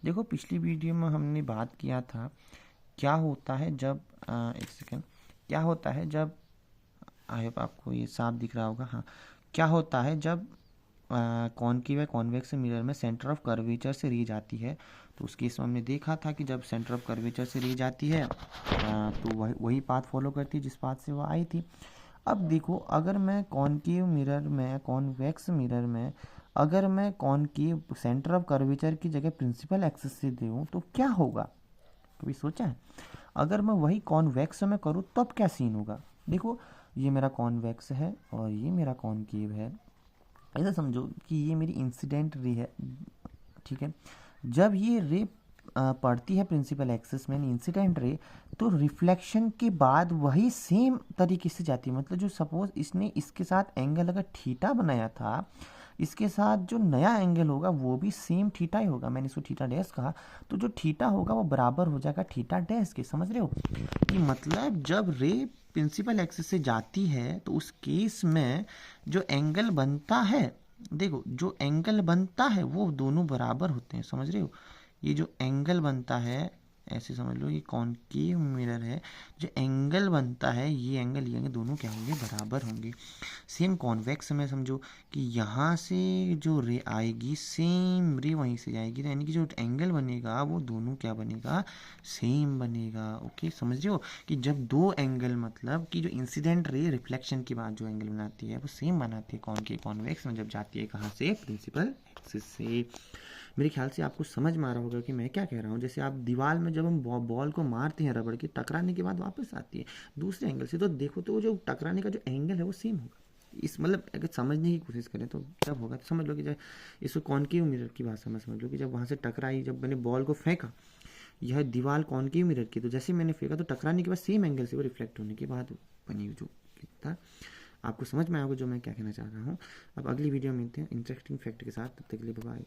देखो पिछली वीडियो में हमने बात किया था क्या होता है जब एक सेकेंड, क्या होता है जब, आई होप आपको ये साफ दिख रहा होगा। हाँ, क्या होता है जब कॉनकेव या कॉन्वेक्स मिरर में सेंटर ऑफ कर्वेचर से रीज आती है। तो उस केस में हमने देखा था कि जब सेंटर ऑफ कर्वेचर से रीज आती है तो वही पाथ फॉलो करती है जिस पाथ से वो आई थी। अब देखो, अगर मैं कॉनकेव मिरर में, कॉन्वेक्स मिरर में अगर मैं कॉनकेव सेंटर ऑफ कर्वेचर की जगह प्रिंसिपल एक्सिस से दूँ तो क्या होगा, कभी सोचा है? अगर मैं वही कॉन्वेक्स में करूँ तब क्या सीन होगा? देखो, ये मेरा कॉन्वेक्स है और ये मेरा कॉनकेव है। ऐसा समझो कि ये मेरी इंसिडेंट रे है, ठीक है। जब ये रे पड़ती है प्रिंसिपल एक्सिस में इंसिडेंट रे, तो रिफ्लेक्शन के बाद वही सेम तरीके से जाती है। मतलब जो सपोज इसने इसके साथ एंगल अगर थीटा बनाया था, इसके साथ जो नया एंगल होगा वो भी सेम थीटा ही होगा। मैंने इसको थीटा डैश कहा, तो जो थीटा होगा वो बराबर हो जाएगा थीटा डैश के। समझ रहे हो कि मतलब जब रे प्रिंसिपल एक्सिस से जाती है तो उस केस में जो एंगल बनता है, देखो जो एंगल बनता है वो दोनों बराबर होते हैं। समझ रहे हो, ये जो एंगल बनता है, ऐसे समझ लो ये कॉनकेव मिरर है, जो एंगल बनता है ये एंगल दोनों क्या होंगे, बराबर होंगे। सेम कॉन्वेक्स में समझो कि यहाँ से जो रे आएगी सेम रे वहीं से जाएगी, तो यानी कि जो एंगल बनेगा वो दोनों क्या बनेगा, सेम बनेगा। ओके, समझ रहे हो कि जब दो एंगल, मतलब कि जो इंसिडेंट रे रिफ्लेक्शन के बाद जो एंगल बनाती है वो सेम बनाती है कॉनकेव कॉन्वेक्स में, जब जाती है कहाँ से, प्रिंसिपल एक्सिस से। मेरे ख्याल से आपको समझ में आ रहा होगा कि मैं क्या कह रहा हूँ। जैसे आप दीवार में जब हम बॉल को मारते हैं रबड़ के, टकराने के बाद वापस आती है दूसरे एंगल से, तो देखो तो जो टकराने का जो एंगल है वो सेम होगा। इस मतलब अगर समझने की कोशिश करें तो जब होगा, तो समझ लो कि जब इसको कॉनकेव मिरर की भाषा में समझ लो कि जब वहाँ से टकराई, जब मैंने बॉल को फेंका, यह दीवार कॉनकेव मिरर की, तो जैसे मैंने फेंका तो टकराने के बाद सेम एंगल से वो रिफ्लेक्ट होने के बाद बनी जो था। आपको समझ में आएगा जो मैं क्या कहना चाह रहा हूँ। अब अगली वीडियो में मिलते हैं इंटरेस्टिंग फैक्ट के साथ, तब तक के लिए बाय।